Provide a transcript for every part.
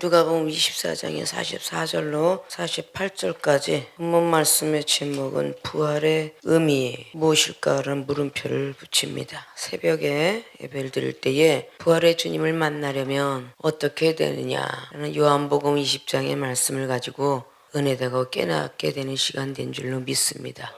누가복음 24장의 44절로 48절까지 본문 말씀의 제목은 부활의 의미 무엇일까라는 물음표를 붙입니다. 새벽에 예배를 드릴 때에 부활의 주님을 만나려면 어떻게 되느냐라는 요한복음 20장의 말씀을 가지고 은혜되고 깨닫게 되는 시간 된 줄로 믿습니다.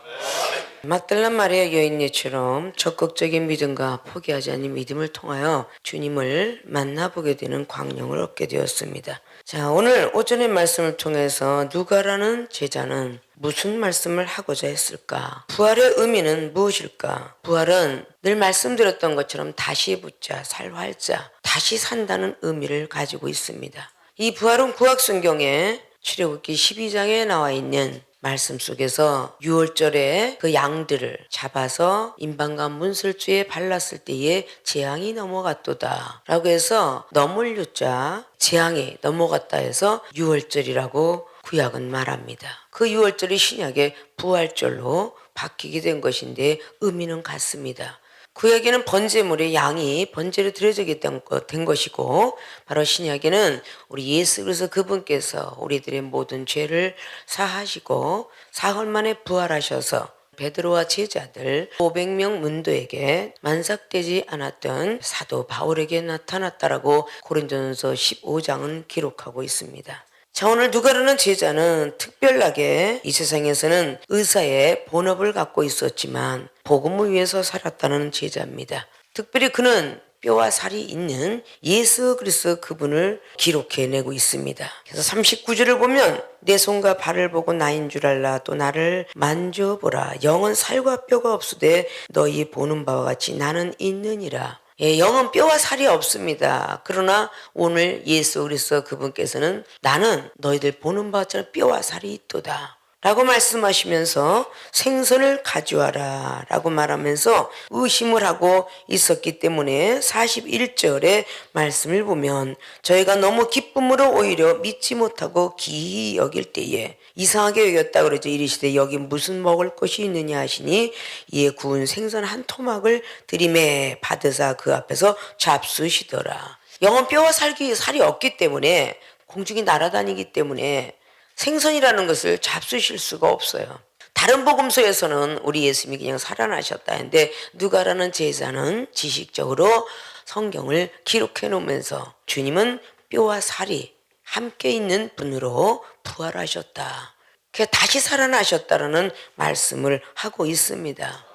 막달라 마리아 여인네처럼 적극적인 믿음과 포기하지 않는 믿음을 통하여 주님을 만나보게 되는 광명을 얻게 되었습니다. 자, 오늘 오전의 말씀을 통해서 누가라는 제자는 무슨 말씀을 하고자 했을까? 부활의 의미는 무엇일까? 부활은 늘 말씀드렸던 것처럼 다시 붙자, 살활자, 다시 산다는 의미를 가지고 있습니다. 이 부활은 구약성경에 출애굽기 12장에 나와 있는 말씀 속에서 6월절에 그 양들을 잡아서 인방과 문설주에 발랐을 때에 재앙이 넘어갔도다 라고 해서 넘을 유자 재앙이 넘어갔다 해서 6월절이라고 구약은 말합니다. 그 6월절이 신약의 부활절로 바뀌게 된 것인데 의미는 같습니다. 구약에는 번제물의 양이 번제로 드려지게 된 것이고, 바로 신약에는 우리 예수 그리스도 그분께서 우리들의 모든 죄를 사하시고 사흘 만에 부활하셔서 베드로와 제자들 500명 문도에게 만삭되지 않았던 사도 바울에게 나타났다라고 고린도전서 15장은 기록하고 있습니다. 자, 오늘 누가라는 제자는 특별하게 이 세상에서는 의사의 본업을 갖고 있었지만 복음을 위해서 살았다는 제자입니다. 특별히 그는 뼈와 살이 있는 예수 그리스도 그분을 기록해내고 있습니다. 그래서 39절을 보면 내 손과 발을 보고 나인 줄 알라. 또 나를 만져보라. 영은 살과 뼈가 없으되 너희 보는 바와 같이 나는 있느니라. 영은 뼈와 살이 없습니다. 그러나 오늘 예수 그리스도 그분께서는 나는 너희들 보는 바처럼 뼈와 살이 있도다 라고 말씀하시면서 생선을 가져와라 라고 말하면서 의심을 하고 있었기 때문에 41절의 말씀을 보면 저희가 너무 기쁨으로 오히려 믿지 못하고 기이 여길 때에 이상하게 여겼다 그러죠. 이르시되 여기 무슨 먹을 것이 있느냐 하시니 이에 구운 생선 한 토막을 들이매 받으사 그 앞에서 잡수시더라. 영은 뼈와 살이 없기 때문에 공중에 날아다니기 때문에 생선이라는 것을 잡수실 수가 없어요. 다른 복음서에서는 우리 예수님이 그냥 살아나셨다 했는데 누가라는 제자는 지식적으로 성경을 기록해 놓으면서 주님은 뼈와 살이 함께 있는 분으로 부활하셨다. 그래서 다시 살아나셨다라는 말씀을 하고 있습니다.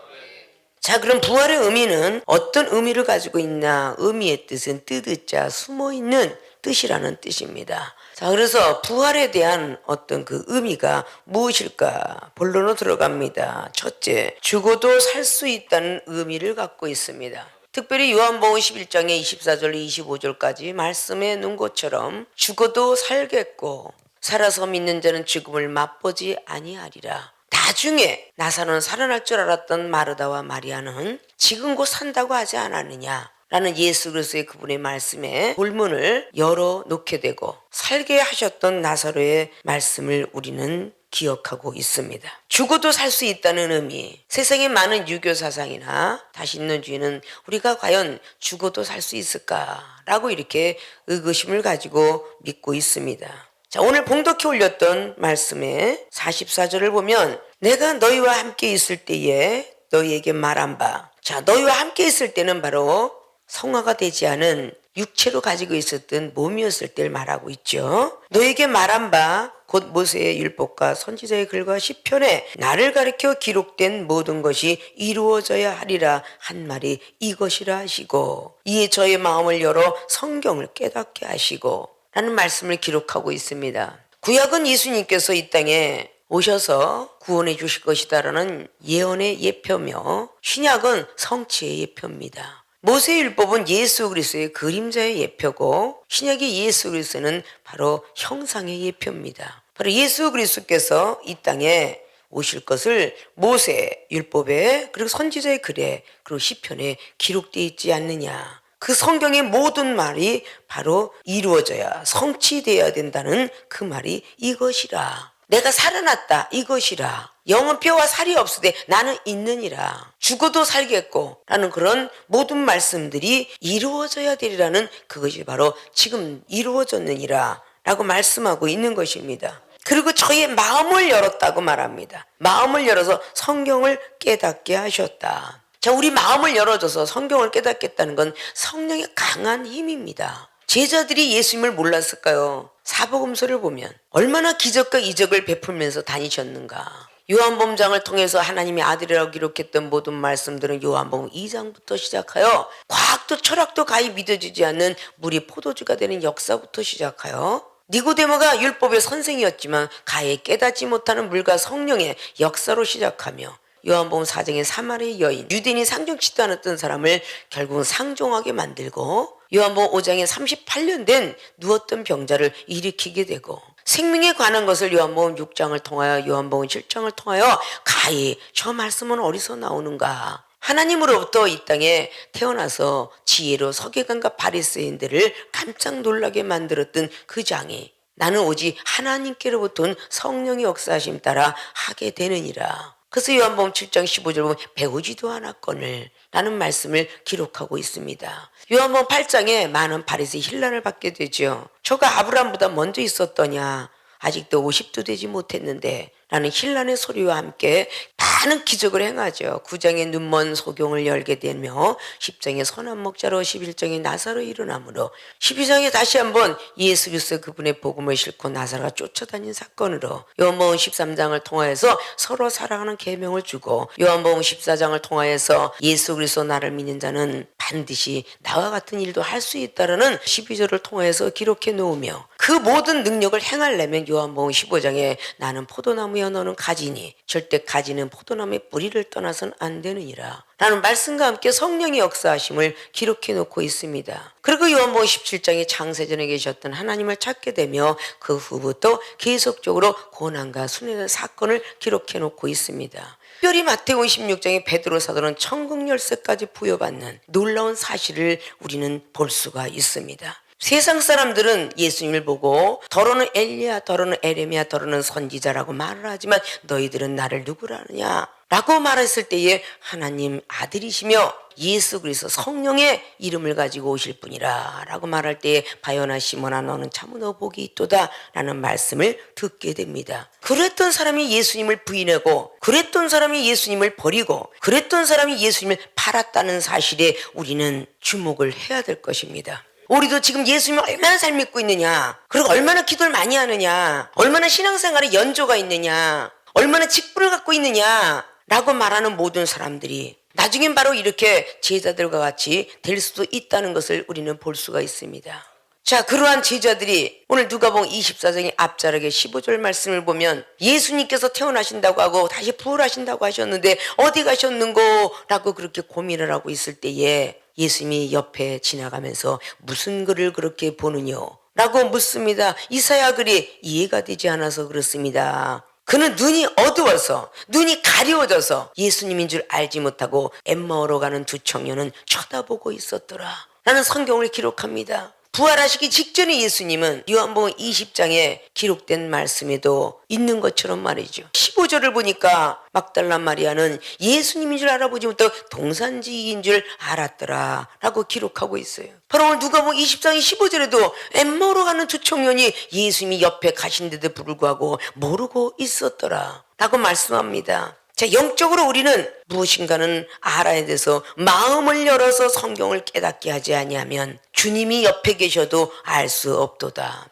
자, 그럼 부활의 의미는 어떤 의미를 가지고 있나? 의미의 뜻은 뜻자 숨어있는 뜻이라는 뜻입니다. 자, 그래서 부활에 대한 어떤 그 의미가 무엇일까? 본론으로 들어갑니다. 첫째, 죽어도 살 수 있다는 의미를 갖고 있습니다. 특별히 요한복음 11장의 24절 25절까지 말씀해 놓은 것처럼 죽어도 살겠고 살아서 믿는 자는 죽음을 맛보지 아니하리라. 나중에 나사로는 살아날 줄 알았던 마르다와 마리아는 지금 곧 산다고 하지 않았느냐 라는 예수 그리스도의 그분의 말씀에 볼문을 열어놓게 되고 살게 하셨던 나사로의 말씀을 우리는 기억하고 있습니다. 죽어도 살 수 있다는 의미. 세상의 많은 유교 사상이나 다신론주의는 우리가 과연 죽어도 살 수 있을까라고 이렇게 의구심을 가지고 믿고 있습니다. 자, 오늘 봉독해 올렸던 말씀의 44절을 보면 내가 너희와 함께 있을 때에 너희에게 말한 바. 자, 너희와 함께 있을 때는 바로 성화가 되지 않은 육체로 가지고 있었던 몸이었을 때를 말하고 있죠. 너에게 말한 바 곧 모세의 율법과 선지자의 글과 시편에 나를 가리켜 기록된 모든 것이 이루어져야 하리라 한 말이 이것이라 하시고 이에 저의 마음을 열어 성경을 깨닫게 하시고 라는 말씀을 기록하고 있습니다. 구약은 예수님께서 이 땅에 오셔서 구원해 주실 것이다라는 예언의 예표며 신약은 성취의 예표입니다. 모세의 율법은 예수 그리스도의 그림자의 예표고 신약의 예수 그리스도는 바로 형상의 예표입니다. 바로 예수 그리스도께서 이 땅에 오실 것을 모세 율법에 그리고 선지자의 글에 그리고 시편에 기록되어 있지 않느냐. 그 성경의 모든 말이 바로 이루어져야 성취되어야 된다는 그 말이 이것이라. 내가 살아났다 이것이라. 영은 뼈와 살이 없으되 나는 있느니라. 죽어도 살겠고 라는 그런 모든 말씀들이 이루어져야 되리라는 그것이 바로 지금 이루어졌느니라 라고 말씀하고 있는 것입니다. 그리고 저의 마음을 열었다고 말합니다. 마음을 열어서 성경을 깨닫게 하셨다. 자, 우리 마음을 열어줘서 성경을 깨닫겠다는 건 성령의 강한 힘입니다. 제자들이 예수님을 몰랐을까요? 사복음서를 보면 얼마나 기적과 이적을 베풀면서 다니셨는가. 요한복음장을 통해서 하나님의 아들이라고 기록했던 모든 말씀들은 요한복음 2장부터 시작하여 과학도 철학도 가히 믿어지지 않는 물이 포도주가 되는 역사부터 시작하여 니고데모가 율법의 선생이었지만 가히 깨닫지 못하는 물과 성령의 역사로 시작하며 요한복음 4장의 사마리아 여인, 유대인이 상종치도 않았던 사람을 결국은 상종하게 만들고 요한복음 5장에 38년 된 누웠던 병자를 일으키게 되고 생명에 관한 것을 요한복음 6장을 통하여 요한복음 7장을 통하여 가히 저 말씀은 어디서 나오는가. 하나님으로부터 이 땅에 태어나서 지혜로 서기관과 바리새인들을 깜짝 놀라게 만들었던 그 장이 나는 오직 하나님께로부터 온 성령의 역사하심 따라 하게 되느니라. 그래서 요한복음 7장 15절 보면 배우지도 않았거늘 라는 말씀을 기록하고 있습니다. 요한복음 8장에 많은 바리새인 힐난을 받게 되죠. 저가 아브라함보다 먼저 있었더냐, 아직도 50도 되지 못했는데 라는 힐난의 소리와 함께 많은 기적을 행하죠. 9장에 눈먼 소경을 열게 되며 10장에 선한 목자로 11장에 나사로 일어나므로 12장에 다시 한번 예수 그리스도 그분의 복음을 싣고 나사로가 쫓아다닌 사건으로 요한복음 13장을 통하여서 서로 사랑하는 계명을 주고 요한복음 14장을 통하여서 예수 그리스도 나를 믿는 자는 반드시 나와 같은 일도 할 수 있다라는 12절을 통해서 기록해 놓으며 그 모든 능력을 행하려면 요한복음 15장에 나는 포도나무여 너는 가지니 절대 가지는 포도나무의 뿌리를 떠나선 안 되느니라 라는 말씀과 함께 성령의 역사하심을 기록해 놓고 있습니다. 그리고 요한복음 17장에 창세전에 계셨던 하나님을 찾게 되며 그 후부터 계속적으로 고난과 순회의 사건을 기록해 놓고 있습니다. 특별히 마태복음 16장에 베드로 사도는 천국 열쇠까지 부여받는 놀라운 사실을 우리는 볼 수가 있습니다. 세상 사람들은 예수님을 보고 더러는 엘리야, 더러는 에레미야, 더러는 선지자라고 말을 하지만 너희들은 나를 누구라 하느냐 라고 말했을 때에 하나님 아들이시며 예수 그리스도 성령의 이름을 가지고 오실 분이라 라고 말할 때에 바요나 시몬아 너는 참으로 복이 있도다 라는 말씀을 듣게 됩니다. 그랬던 사람이 예수님을 부인하고 그랬던 사람이 예수님을 버리고 그랬던 사람이 예수님을 팔았다는 사실에 우리는 주목을 해야 될 것입니다. 우리도 지금 예수님을 얼마나 잘 믿고 있느냐, 그리고 얼마나 기도를 많이 하느냐, 얼마나 신앙생활에 연조가 있느냐, 얼마나 직분을 갖고 있느냐 라고 말하는 모든 사람들이 나중엔 바로 이렇게 제자들과 같이 될 수도 있다는 것을 우리는 볼 수가 있습니다. 자, 그러한 제자들이 오늘 누가복음 24장의 앞자락에 15절 말씀을 보면 예수님께서 태어나신다고 하고 다시 부활하신다고 하셨는데 어디 가셨는고 라고 그렇게 고민을 하고 있을 때에 예수님이 옆에 지나가면서 무슨 글을 그렇게 보느뇨 라고 묻습니다. 이사야 글이 이해가 되지 않아서 그렇습니다. 그는 눈이 어두워서 눈이 가려워져서 예수님인 줄 알지 못하고 엠마오로 가는 두 청년은 쳐다보고 있었더라 라는 성경을 기록합니다. 부활하시기 직전에 예수님은 요한복음 20장에 기록된 말씀에도 있는 것처럼 말이죠. 15절을 보니까 막달라 마리아는 예수님인 줄 알아보지 못하고 동산지기인 줄 알았더라 라고 기록하고 있어요. 바로 오늘 누가복음 20장 15절에도 엠마오로 가는 두 청년이 예수님이 옆에 가신데도 불구하고 모르고 있었더라 라고 말씀합니다. 자, 영적으로 우리는 무엇인가는 알아야 돼서 마음을 열어서 성경을 깨닫게 하지 아니하면 주님이 옆에 계셔도 알 수 없도다.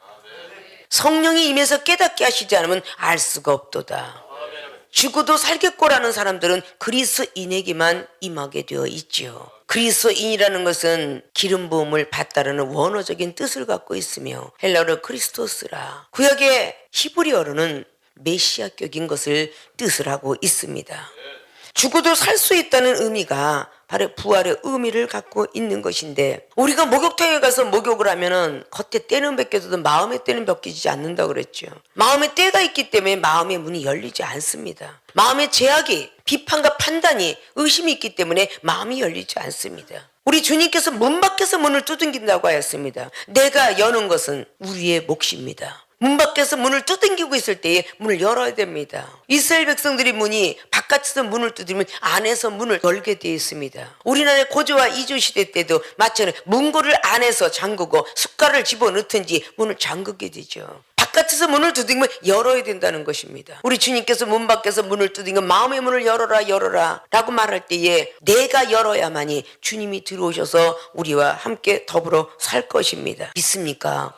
성령이 임해서 깨닫게 하시지 않으면 알 수가 없도다. 죽어도 살겠고라는 사람들은 그리스도인에게만 임하게 되어 있지요. 그리스도인이라는 것은 기름 부음을 받다라는 원어적인 뜻을 갖고 있으며 헬라어로 크리스토스라, 구약의 히브리어로는 메시아격인 것을 뜻을 하고 있습니다. 죽어도 살 수 있다는 의미가 바로 부활의 의미를 갖고 있는 것인데, 우리가 목욕탕에 가서 목욕을 하면은 겉에 때는 벗겨져도 마음의 때는 벗기지 않는다고 그랬죠. 마음의 때가 있기 때문에 마음의 문이 열리지 않습니다. 마음의 제약이, 비판과 판단이, 의심이 있기 때문에 마음이 열리지 않습니다. 우리 주님께서 문 밖에서 문을 두들긴다고 하였습니다. 내가 여는 것은 우리의 몫입니다. 문 밖에서 문을 두들기고 있을 때에 문을 열어야 됩니다. 이스라엘 백성들이 문이 바깥에서 문을 두드리면 안에서 문을 열게 되어 있습니다. 우리나라의 고조와 이조 시대 때도 마찬가지로 문고를 안에서 잠그고 숟갈을 집어넣든지 문을 잠그게 되죠. 바깥에서 문을 두드리면 열어야 된다는 것입니다. 우리 주님께서 문 밖에서 문을 두드리면 마음의 문을 열어라 열어라 라고 말할 때에 내가 열어야만이 주님이 들어오셔서 우리와 함께 더불어 살 것입니다. 믿습니까?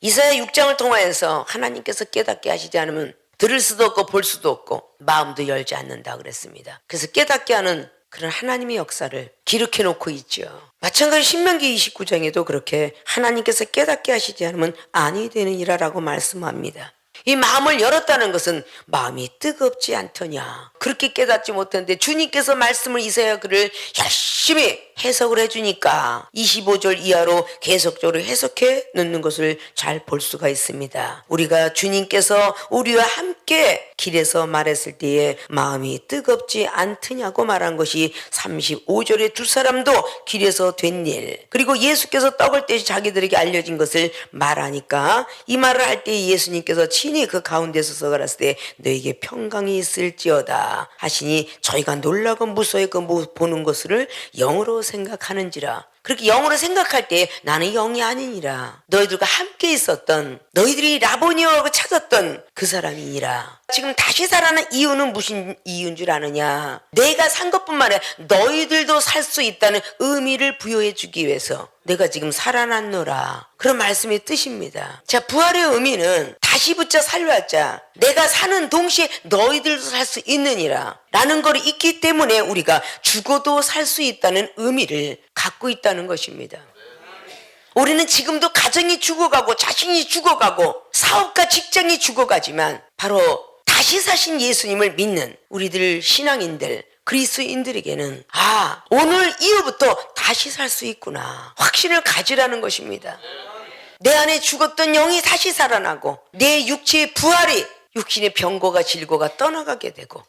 이사야 6장을 통하여서 하나님께서 깨닫게 하시지 않으면 들을 수도 없고 볼 수도 없고 마음도 열지 않는다 그랬습니다. 그래서 깨닫게 하는 그런 하나님의 역사를 기록해 놓고 있죠. 마찬가지로 신명기 29장에도 그렇게 하나님께서 깨닫게 하시지 않으면 아니 되느니라 라고 말씀합니다. 이 마음을 열었다는 것은 마음이 뜨겁지 않더냐 그렇게 깨닫지 못했는데 주님께서 말씀을 이사야 글을 열심히 해석을 해주니까 25절 이하로 계속적으로 해석해 놓는 것을 잘 볼 수가 있습니다. 우리가 주님께서 우리와 함께 길에서 말했을 때에 마음이 뜨겁지 않더냐고 말한 것이 35절에 두 사람도 길에서 된 일, 그리고 예수께서 떡을 떼시 자기들에게 알려진 것을 말하니까 이 말을 할 때 예수님께서 친히 그 가운데 서서 가라사대 때 너에게 평강이 있을지어다 하시니 저희가 놀라고 무서워 그 보는 것을 영으로 생각하는지라. 그렇게 영으로 생각할 때 나는 영이 아니니라. 너희들과 함께 있었던 너희들이 라보니오라고 찾았던 그 사람이니라. 지금 다시 살아난 이유는 무슨 이유인 줄 아느냐? 내가 산 것뿐만 아니라 너희들도 살 수 있다는 의미를 부여해 주기 위해서 내가 지금 살아났노라. 그런 말씀의 뜻입니다. 자, 부활의 의미는 다시 붙자 살려자 내가 사는 동시에 너희들도 살 수 있느니라 라는 걸 있기 때문에 우리가 죽어도 살 수 있다는 의미를 갖고 있다는 것입니다. 우리는 지금도 가정이 죽어가고 자신이 죽어가고 사업과 직장이 죽어가지만 바로 다시 사신 예수님을 믿는 우리들 신앙인들 그리스도인들에게는 오늘 이후부터 다시 살 수 있구나 확신을 가지라는 것입니다. 내 안에 죽었던 영이 다시 살아나고 내 육체의 부활이 육신의 병고가 질고가 떠나가게 되고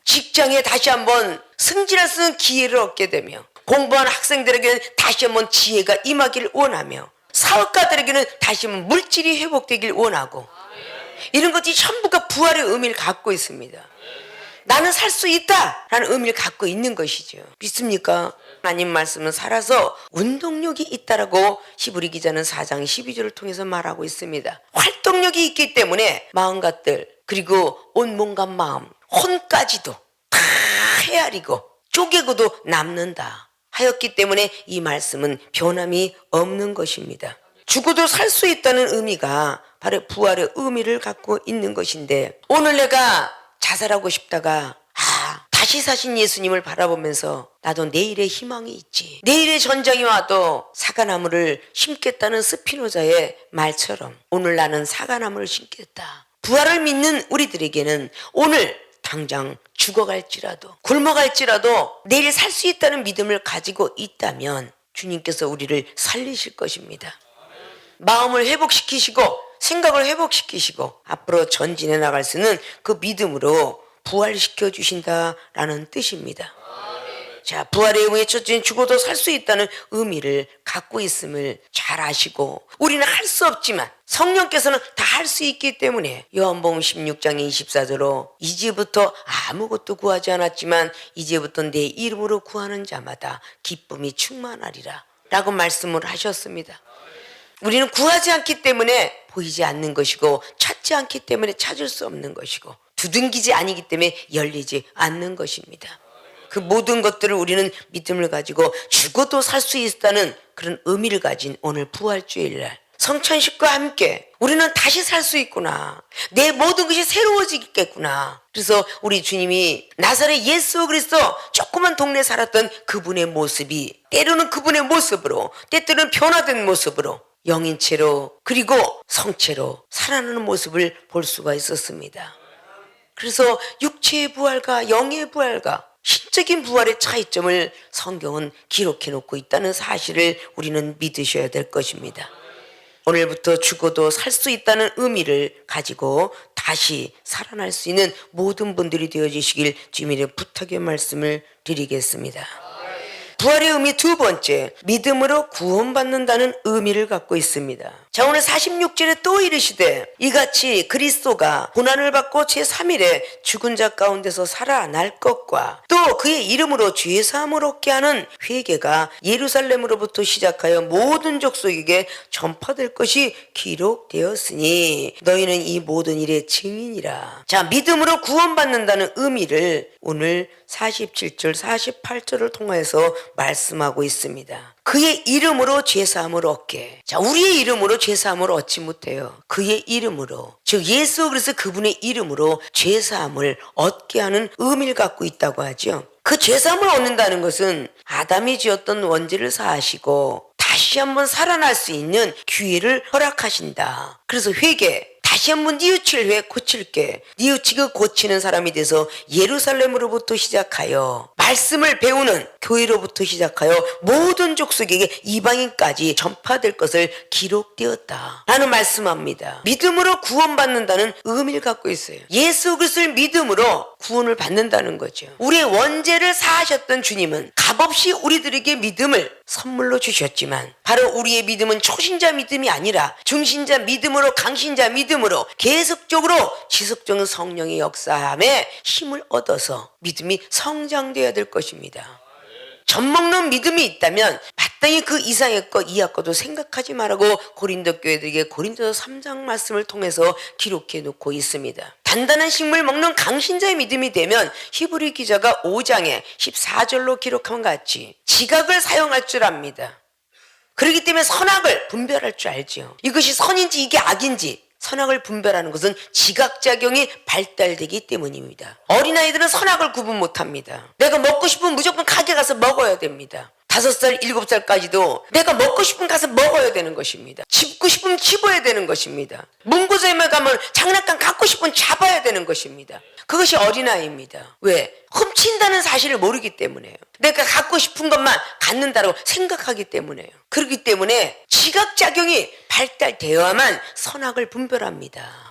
직장에 다시 한번 승진할 수 있는 기회를 얻게 되며 공부한 학생들에게는 다시 한번 지혜가 임하기를 원하며 사업가들에게는 다시 한번 물질이 회복되길 원하고 이런 것들이 전부가 부활의 의미를 갖고 있습니다. 나는 살 수 있다라는 의미를 갖고 있는 것이죠. 믿습니까? 하나님 말씀은 살아서 운동력이 있다라고 히브리 기자는 4장 12절을 통해서 말하고 있습니다. 활동력이 있기 때문에 마음갓들 그리고 온 몸과 마음 혼까지도 다 헤아리고 쪼개고도 남는다 하였기 때문에 이 말씀은 변함이 없는 것입니다. 죽어도 살 수 있다는 의미가 바로 부활의 의미를 갖고 있는 것인데 오늘 내가 자살하고 싶다가 다시 사신 예수님을 바라보면서 나도 내일의 희망이 있지. 내일의 전장이 와도 사과나무를 심겠다는 스피노자의 말처럼 오늘 나는 사과나무를 심겠다. 부활을 믿는 우리들에게는 오늘 당장 죽어갈지라도 굶어갈지라도 내일 살 수 있다는 믿음을 가지고 있다면 주님께서 우리를 살리실 것입니다. 마음을 회복시키시고 생각을 회복시키시고 앞으로 전진해 나갈 수 있는 그 믿음으로 부활시켜 주신다라는 뜻입니다. 자, 부활의 의미의 첫째는 죽어도 살 수 있다는 의미를 갖고 있음을 잘 아시고 우리는 할 수 없지만 성령께서는 다 할 수 있기 때문에 요한복음 16장의 24절로 이제부터 아무것도 구하지 않았지만 이제부터 내 이름으로 구하는 자마다 기쁨이 충만하리라 라고 말씀을 하셨습니다. 우리는 구하지 않기 때문에 보이지 않는 것이고 찾지 않기 때문에 찾을 수 없는 것이고 두둥기지 아니기 때문에 열리지 않는 것입니다. 그 모든 것들을 우리는 믿음을 가지고 죽어도 살 수 있다는 그런 의미를 가진 오늘 부활주일날 성찬식과 함께 우리는 다시 살 수 있구나. 내 모든 것이 새로워지겠구나. 그래서 우리 주님이 나사렛 예수 그리스도 조그만 동네에 살았던 그분의 모습이 때로는 그분의 모습으로 때때로는 변화된 모습으로 영인체로 그리고 성체로 살아나는 모습을 볼 수가 있었습니다. 그래서 육체의 부활과 영의 부활과 신적인 부활의 차이점을 성경은 기록해 놓고 있다는 사실을 우리는 믿으셔야 될 것입니다. 오늘부터 죽어도 살 수 있다는 의미를 가지고 다시 살아날 수 있는 모든 분들이 되어주시길 주님의 부탁의 말씀을 드리겠습니다. 부활의 의미 두 번째, 믿음으로 구원받는다는 의미를 갖고 있습니다. 자, 오늘 46절에 또 이르시되 이같이 그리스도가 고난을 받고 제3일에 죽은 자 가운데서 살아날 것과 또 그의 이름으로 죄사함을 얻게 하는 회개가 예루살렘으로부터 시작하여 모든 족속에게 전파될 것이 기록되었으니 너희는 이 모든 일의 증인이라. 자, 믿음으로 구원받는다는 의미를 오늘 47절 48절을 통해서 말씀하고 있습니다. 그의 이름으로 죄사함을 얻게. 자, 우리의 이름으로 죄사함을 얻지 못해요. 그의 이름으로, 즉 예수 그리스도 그분의 이름으로 죄사함을 얻게 하는 의미를 갖고 있다고 하죠. 그 죄사함을 얻는다는 것은 아담이 지었던 원죄를 사하시고 다시 한번 살아날 수 있는 기회를 허락하신다. 그래서 회개, 다시 한번 뉘우칠 회 고칠게, 뉘우치고 고치는 사람이 돼서 예루살렘으로부터 시작하여 말씀을 배우는 교회로부터 시작하여 모든 족속에게 이방인까지 전파될 것을 기록되었다 라는 말씀합니다. 믿음으로 구원받는다는 의미를 갖고 있어요. 예수 그리스도를 믿음으로 구원을 받는다는 거죠. 우리의 원죄를 사하셨던 주님은 값없이 우리들에게 믿음을 선물로 주셨지만 바로 우리의 믿음은 초신자 믿음이 아니라 중신자 믿음으로, 강신자 믿음으로 계속적으로 지속적인 성령의 역사함에 힘을 얻어서 믿음이 성장되어야 될 것입니다. 젖먹는 믿음이 있다면 마땅히 그 이상의 것 이하 것도 생각하지 말라고 고린도 교회들에게 고린도서 3장 말씀을 통해서 기록해 놓고 있습니다. 단단한 식물 먹는 강신자의 믿음이 되면 히브리 기자가 5장에 14절로 기록한 것 같이 지각을 사용할 줄 압니다. 그렇기 때문에 선악을 분별할 줄 알죠. 이것이 선인지 이게 악인지 선악을 분별하는 것은 지각작용이 발달되기 때문입니다. 어린아이들은 선악을 구분 못합니다. 내가 먹고 싶으면 무조건 가게 가서 먹어야 됩니다. 5살, 7살까지도 내가 먹고 싶으면 가서 먹어야 되는 것입니다. 집고 싶으면 집어야 되는 것입니다. 문구점에 가면 장난감 갖고 싶으면 잡아야 되는 것입니다. 그것이 어린아이입니다. 왜? 훔친다는 사실을 모르기 때문에요. 내가 갖고 싶은 것만 갖는다고 생각하기 때문에요. 그렇기 때문에 지각작용이 발달되어야만 선악을 분별합니다.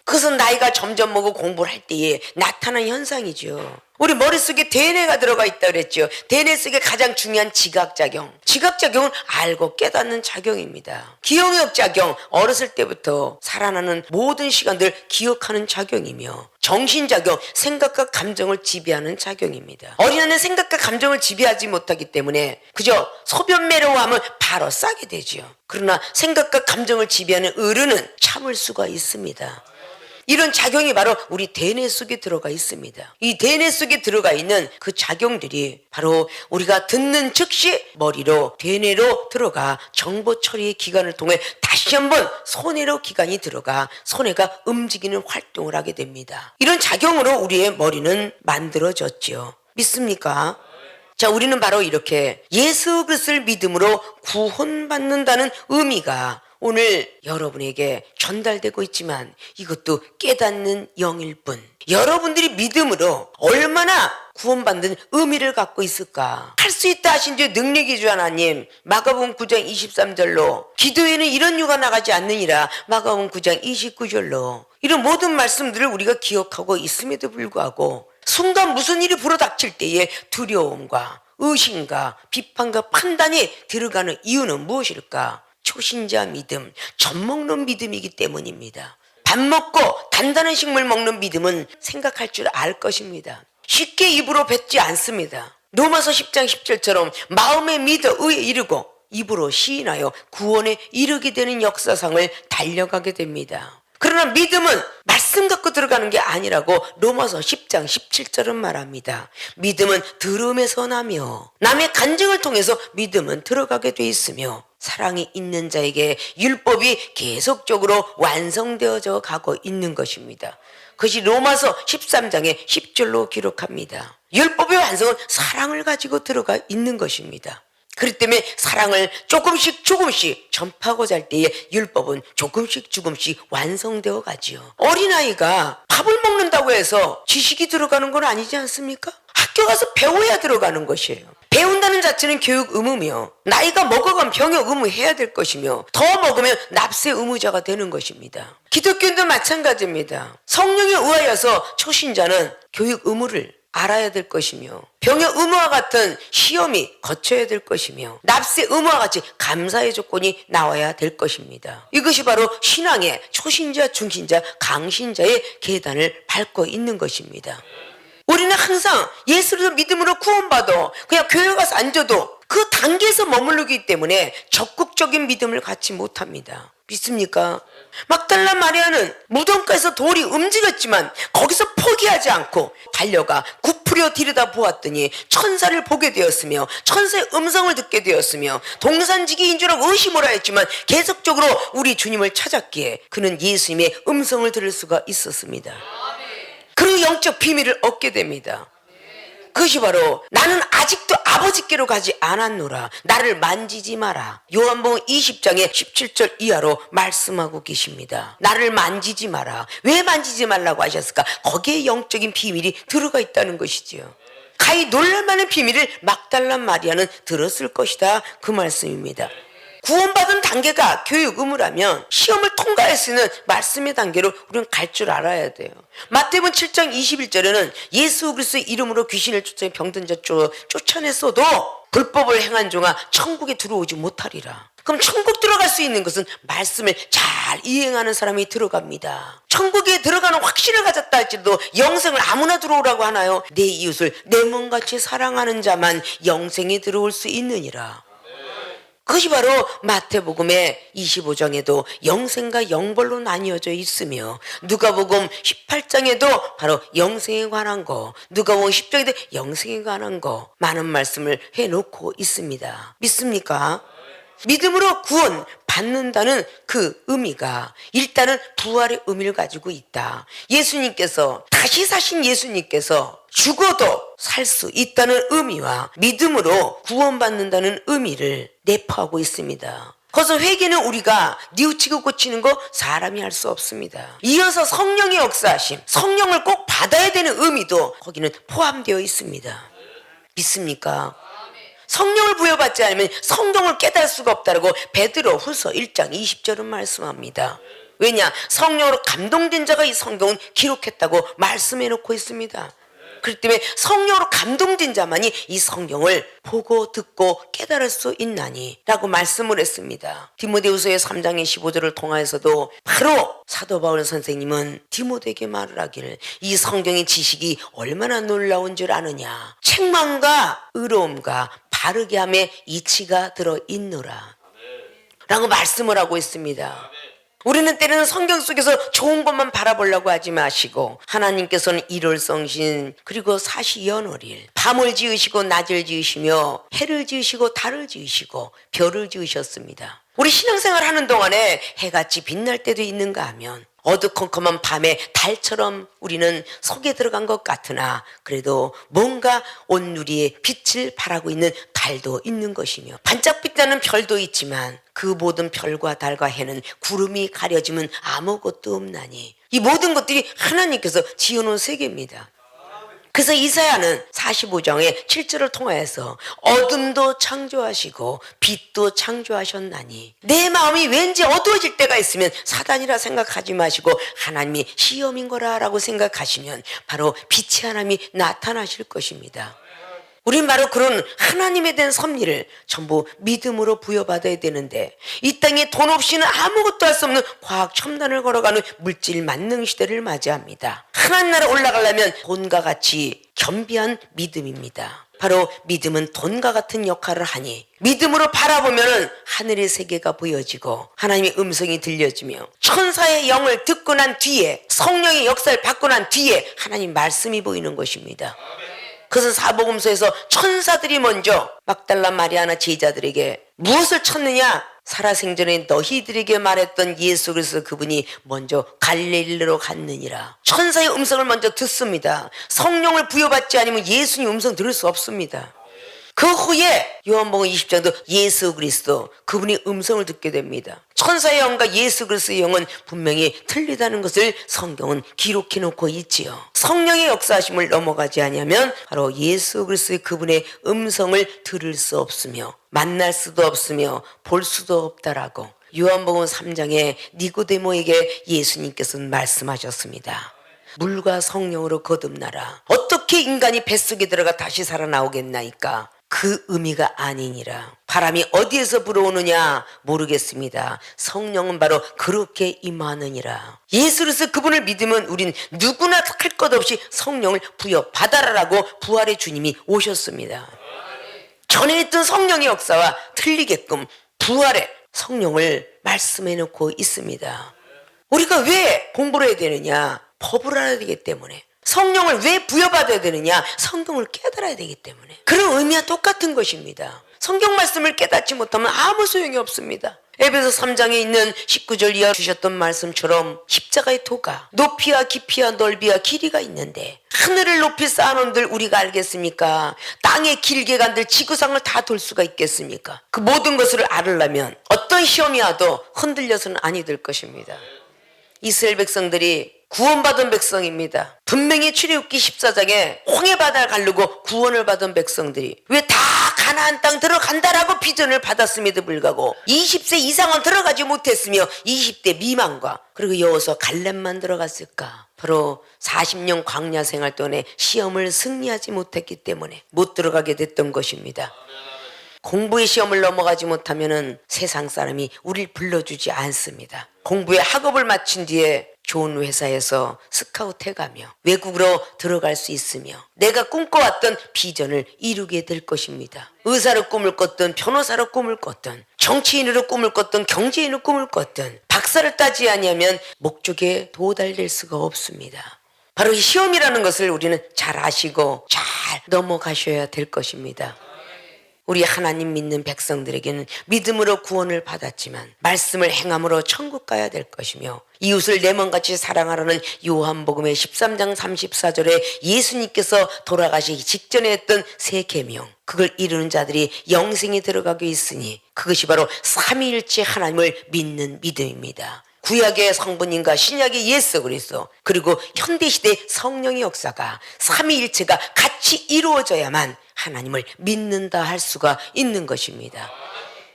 그것은 나이가 점점 먹고 공부를 할 때에 나타나는 현상이죠. 우리 머릿속에 DNA가 들어가 있다고 그랬죠. DNA 속에 가장 중요한 지각작용. 지각작용은 알고 깨닫는 작용입니다. 기억력작용, 어렸을 때부터 살아나는 모든 시간들 기억하는 작용이며 정신작용, 생각과 감정을 지배하는 작용입니다. 어린아이는 생각과 감정을 지배하지 못하기 때문에 그저 소변 매려하면 바로 싸게 되죠. 그러나 생각과 감정을 지배하는 어른은 참을 수가 있습니다. 이런 작용이 바로 우리 DNA 속에 들어가 있습니다. 이 DNA 속에 들어가 있는 그 작용들이 바로 우리가 듣는 즉시 머리로 DNA로 들어가 정보 처리의 기관을 통해 다시 한번 손해로 기관이 들어가 손해가 움직이는 활동을 하게 됩니다. 이런 작용으로 우리의 머리는 만들어졌죠. 믿습니까? 자, 우리는 바로 이렇게 예수 그리스도를 믿음으로 구원받는다는 의미가 오늘 여러분에게 전달되고 있지만 이것도 깨닫는 영일 뿐, 여러분들이 믿음으로 얼마나 구원받는 의미를 갖고 있을까? 할 수 있다 하신 주 능력이 주 하나님, 마가복음 9장 23절로 기도에는 이런 유가 나가지 않느니라 마가복음 9장 29절로 이런 모든 말씀들을 우리가 기억하고 있음에도 불구하고 순간 무슨 일이 불어닥칠 때에 두려움과 의심과 비판과 판단이 들어가는 이유는 무엇일까? 초신자 믿음, 젖먹는 믿음이기 때문입니다. 밥 먹고 단단한 식물 먹는 믿음은 생각할 줄 알 것입니다. 쉽게 입으로 뱉지 않습니다. 로마서 10장 10절처럼 마음에 믿어 의에 이르고 입으로 시인하여 구원에 이르게 되는 역사상을 달려가게 됩니다. 그러나 믿음은 말씀 갖고 들어가는 게 아니라고 로마서 10장 17절은 말합니다. 믿음은 들음에서 나며 남의 간증을 통해서 믿음은 들어가게 돼 있으며 사랑이 있는 자에게 율법이 계속적으로 완성되어져 가고 있는 것입니다. 그것이 로마서 13장의 10절로 기록합니다. 율법의 완성은 사랑을 가지고 들어가 있는 것입니다. 그렇기 때문에 사랑을 조금씩 전파하고자 할 때에 율법은 조금씩 완성되어 가지요. 어린아이가 밥을 먹는다고 해서 지식이 들어가는 건 아니지 않습니까? 학교 가서 배워야 들어가는 것이에요. 배운다는 자체는 교육 의무며 나이가 먹어가면 병역 의무 해야 될 것이며 더 먹으면 납세 의무자가 되는 것입니다. 기독교인도 마찬가지입니다. 성령에 의하여서 초신자는 교육 의무를 알아야 될 것이며 병의 의무와 같은 시험이 거쳐야 될 것이며 납세의 의무와 같이 감사의 조건이 나와야 될 것입니다. 이것이 바로 신앙의 초신자, 중신자, 강신자의 계단을 밟고 있는 것입니다. 우리는 항상 예수를 믿음으로 구원받아 그냥 교회 가서 앉아도 그 단계에서 머무르기 때문에 적극적인 믿음을 갖지 못합니다. 믿습니까? 막달라 마리아는 무덤가에서 돌이 움직였지만 거기서 포기하지 않고 달려가 굽으려 들여다보았더니 천사를 보게 되었으며 천사의 음성을 듣게 되었으며 동산지기인 줄 알고 의심을 하였지만 계속적으로 우리 주님을 찾았기에 그는 예수님의 음성을 들을 수가 있었습니다. 그리고 영적 비밀을 얻게 됩니다. 그것이 바로 나는 아직도 아버지께로 가지 않았노라. 나를 만지지 마라. 요한복음 20장의 17절 이하로 말씀하고 계십니다. 나를 만지지 마라. 왜 만지지 말라고 하셨을까? 거기에 영적인 비밀이 들어가 있다는 것이지요. 가히 놀랄만한 비밀을 막달라 마리아는 들었을 것이다. 그 말씀입니다. 구원받은 단계가 교육 의무라면 시험을 통과할 수 있는 말씀의 단계로 우리는 갈 줄 알아야 돼요. 마태복음 7장 21절에는 예수 그리스도의 이름으로 귀신을 쫓아 병든 자 쫓아냈어도 불법을 행한 종아 천국에 들어오지 못하리라. 그럼 천국 들어갈 수 있는 것은 말씀을 잘 이행하는 사람이 들어갑니다. 천국에 들어가는 확신을 가졌다 할지라도 영생을 아무나 들어오라고 하나요? 내 이웃을 내 몸같이 사랑하는 자만 영생에 들어올 수 있느니라. 그것이 바로 마태복음의 25장에도 영생과 영벌로 나뉘어져 있으며 누가복음 18장에도 바로 영생에 관한 거, 누가복음 10장에도 영생에 관한 거 많은 말씀을 해놓고 있습니다. 믿습니까? 믿음으로 구원 받는다는 그 의미가 일단은 부활의 의미를 가지고 있다. 예수님께서 다시 사신 예수님께서 죽어도 살 수 있다는 의미와 믿음으로 구원받는다는 의미를 내포하고 있습니다. 그래서 회개는 우리가 뉘우치고 고치는 거 사람이 할 수 없습니다. 이어서 성령의 역사하심, 성령을 꼭 받아야 되는 의미도 거기는 포함되어 있습니다. 믿습니까? 성령을 부여받지 않으면 성경을 깨달을 수가 없다라고 베드로 후서 1장 20절은 말씀합니다. 왜냐? 성령으로 감동된 자가 이 성경은 기록했다고 말씀해 놓고 있습니다. 그렇기 때문에 성령으로 감동된 자만이 이 성경을 보고 듣고 깨달을 수 있나니 라고 말씀을 했습니다. 디모데후서의 3장의 15절을 통하여서도 바로 사도 바울 선생님은 디모데에게 말을 하기를 이 성경의 지식이 얼마나 놀라운 줄 아느냐. 책망과 의로움과 바르게 함에 이치가 들어있노라 라고 말씀을 하고 있습니다. 우리는 때로는 성경 속에서 좋은 것만 바라보려고 하지 마시고 하나님께서는 일월성신 그리고 사시연월일 밤을 지으시고 낮을 지으시며 해를 지으시고 달을 지으시고 별을 지으셨습니다. 우리 신앙생활 하는 동안에 해같이 빛날 때도 있는가 하면 어두컴컴한 밤에 달처럼 우리는 속에 들어간 것 같으나 그래도 뭔가 온누리의 빛을 발하고 있는 달도 있는 것이며 반짝빛나는 별도 있지만 그 모든 별과 달과 해는 구름이 가려지면 아무것도 없나니 이 모든 것들이 하나님께서 지어놓은 세계입니다. 그래서 이사야는 45장의 7절을 통하여서 어둠도 창조하시고 빛도 창조하셨나니 내 마음이 왠지 어두워질 때가 있으면 사단이라 생각하지 마시고 하나님이 시험인 거라라고 생각하시면 바로 빛의 하나님이 나타나실 것입니다. 우린 바로 그런 하나님에 대한 섭리를 전부 믿음으로 부여받아야 되는데 이 땅에 돈 없이는 아무것도 할 수 없는 과학 첨단을 걸어가는 물질 만능 시대를 맞이합니다. 하나님 나라 올라가려면 돈과 같이 겸비한 믿음입니다. 바로 믿음은 돈과 같은 역할을 하니 믿음으로 바라보면 하늘의 세계가 보여지고 하나님의 음성이 들려지며 천사의 영을 듣고 난 뒤에 성령의 역사를 받고 난 뒤에 하나님 말씀이 보이는 것입니다. 그래서 사복음서에서 천사들이 먼저 막달라 마리아나 제자들에게 무엇을 찾느냐? 살아생전에 너희들에게 말했던 예수 그리스도 그분이 먼저 갈릴리로 갔느니라. 천사의 음성을 먼저 듣습니다. 성령을 부여받지 않으면 예수님 음성 들을 수 없습니다. 그 후에 요한복음 20장도 예수 그리스도 그분의 음성을 듣게 됩니다. 천사의 영과 예수 그리스도의 영은 분명히 틀리다는 것을 성경은 기록해 놓고 있지요. 성령의 역사하심을 넘어가지 아니하면 바로 예수 그리스도의 그분의 음성을 들을 수 없으며 만날 수도 없으며 볼 수도 없다라고 요한복음 3장에 니고데모에게 예수님께서는 말씀하셨습니다. 물과 성령으로 거듭나라. 어떻게 인간이 뱃속에 들어가 다시 살아나오겠나이까? 그 의미가 아니니라. 바람이 어디에서 불어오느냐 모르겠습니다. 성령은 바로 그렇게 임하느니라. 예수 그리스도 그분을 믿으면 우린 누구나 할 것 없이 성령을 부여받아라라고 부활의 주님이 오셨습니다. 전에 있던 성령의 역사와 틀리게끔 부활의 성령을 말씀해 놓고 있습니다. 우리가 왜 공부를 해야 되느냐? 법을 알아야 되기 때문에. 성령을 왜 부여받아야 되느냐? 성경을 깨달아야 되기 때문에. 그런 의미와 똑같은 것입니다. 성경 말씀을 깨닫지 못하면 아무 소용이 없습니다. 에베소 3장에 있는 19절 이하 주셨던 말씀처럼 십자가의 도가 높이와 깊이와 넓이와 길이가 있는데 하늘을 높이 쌓아놓은들 우리가 알겠습니까? 땅에 길게 간들 지구상을 다 돌 수가 있겠습니까? 그 모든 것을 알으려면 어떤 시험이 와도 흔들려서는 아니 될 것입니다. 이스라엘 백성들이 구원받은 백성입니다. 분명히 출애굽기 14장에 홍해바다를 가르고 구원을 받은 백성들이 왜 다 가나안 땅 들어간다라고 비전을 받았음에도 불구하고 20세 이상은 들어가지 못했으며 20대 미만과 그리고 여호수아 갈렙만 들어갔을까? 바로 40년 광야 생활 동안에 시험을 승리하지 못했기 때문에 못 들어가게 됐던 것입니다. 공부의 시험을 넘어가지 못하면 세상 사람이 우리를 불러주지 않습니다. 공부에 학업을 마친 뒤에 좋은 회사에서 스카우트해가며 외국으로 들어갈 수 있으며 내가 꿈꿔왔던 비전을 이루게 될 것입니다. 의사로 꿈을 꿨든 변호사로 꿈을 꿨든 정치인으로 꿈을 꿨든 경제인으로 꿈을 꿨든 박사를 따지 아니하면 목적에 도달될 수가 없습니다. 바로 이 시험이라는 것을 우리는 잘 아시고 잘 넘어가셔야 될 것입니다. 우리 하나님 믿는 백성들에게는 믿음으로 구원을 받았지만 말씀을 행함으로 천국 가야 될 것이며 이웃을 내 몸같이 사랑하라는 요한복음의 13장 34절에 예수님께서 돌아가시기 직전에 했던 세 계명, 그걸 이루는 자들이 영생에 들어가게 있으니 그것이 바로 삼위일체 하나님을 믿는 믿음입니다. 구약의 성부님과 신약의 예수 그리스도 그리고 현대시대의 성령의 역사가 삼위일체가 같이 이루어져야만 하나님을 믿는다 할 수가 있는 것입니다.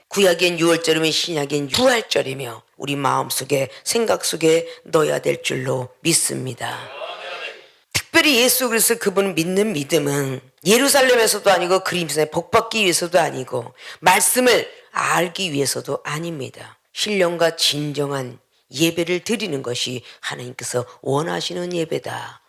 구약엔 유월절이며 신약엔 부활절이며 우리 마음속에 생각 속에 넣어야 될 줄로 믿습니다. 특별히 예수 그리스도 그분을 믿는 믿음은 예루살렘에서도 아니고 그리스도의 복받기 위해서도 아니고 말씀을 알기 위해서도 아닙니다. 신령과 진정한 예배를 드리는 것이 하나님께서 원하시는 예배다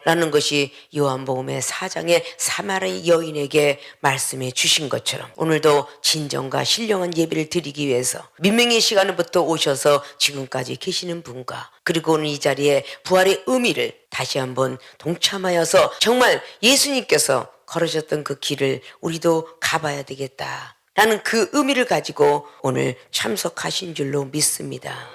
라는 것이 요한복음의 4장의 사마리 여인에게 말씀해 주신 것처럼 오늘도 진정과 신령한 예배를 드리기 위해서 민명의 시간부터 오셔서 지금까지 계시는 분과 그리고 오늘 이 자리에 부활의 의미를 다시 한번 동참하여서 정말 예수님께서 걸으셨던 그 길을 우리도 가봐야 되겠다 라는 그 의미를 가지고 오늘 참석하신 줄로 믿습니다.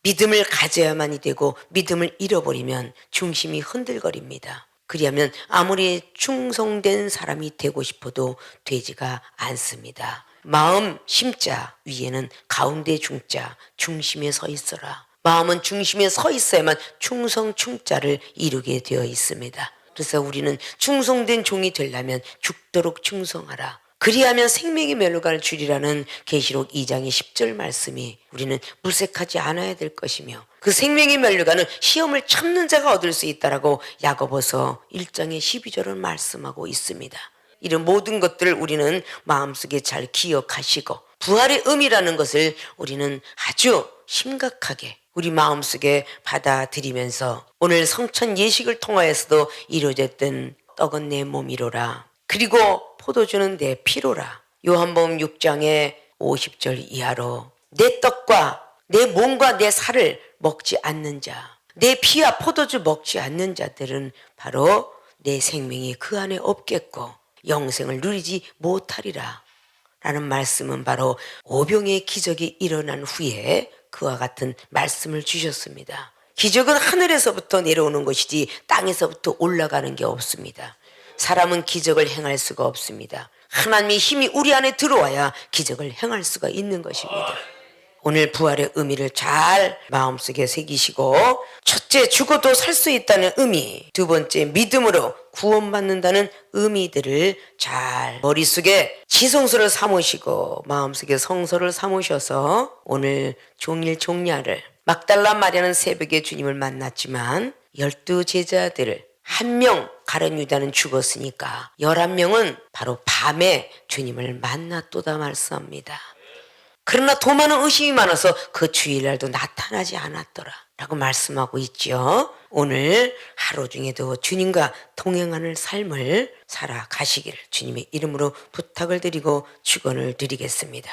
믿음을 가져야만이 되고 믿음을 잃어버리면 중심이 흔들거립니다. 그리하면 아무리 충성된 사람이 되고 싶어도 되지가 않습니다. 마음 심자 위에는 가운데 중자 중심에 서 있어라. 마음은 중심에 서 있어야만 충성 충자를 이루게 되어 있습니다. 그래서 우리는 충성된 종이 되려면 죽도록 충성하라. 그리하면 생명의 멸류관을 주리라는 계시록 2장의 10절 말씀이 우리는 무색하지 않아야 될 것이며 그 생명의 멸류관은 시험을 참는 자가 얻을 수 있다라고 야고보서 1장의 12절을 말씀하고 있습니다. 이런 모든 것들을 우리는 마음속에 잘 기억하시고 부활의 의미라는 것을 우리는 아주 심각하게 우리 마음속에 받아들이면서 오늘 성찬 예식을 통하여서도 이루어졌던 떡은 내 몸이로라 그리고 포도주는 내 피로라. 요한복음 6장의 50절 이하로 내 떡과 내 몸과 내 살을 먹지 않는 자, 내 피와 포도주 먹지 않는 자들은 바로 내 생명이 그 안에 없겠고 영생을 누리지 못하리라 라는 말씀은 바로 오병의 기적이 일어난 후에 그와 같은 말씀을 주셨습니다. 기적은 하늘에서부터 내려오는 것이지 땅에서부터 올라가는 게 없습니다. 사람은 기적을 행할 수가 없습니다. 하나님의 힘이 우리 안에 들어와야 기적을 행할 수가 있는 것입니다. 오늘 부활의 의미를 잘 마음속에 새기시고 첫째 죽어도 살 수 있다는 의미, 두 번째 믿음으로 구원받는다는 의미들을 잘 머릿속에 지성소를 삼으시고 마음속에 성소를 삼으셔서 오늘 종일 종야를 막달라 마리아는 새벽에 주님을 만났지만 12 제자들 한 명 가룟 유다는 죽었으니까 11명은 바로 밤에 주님을 만났도다 말씀합니다. 그러나 도마는 의심이 많아서 그 주일날도 나타나지 않았더라 라고 말씀하고 있죠. 오늘 하루 중에도 주님과 동행하는 삶을 살아가시기를 주님의 이름으로 부탁을 드리고 축원을 드리겠습니다.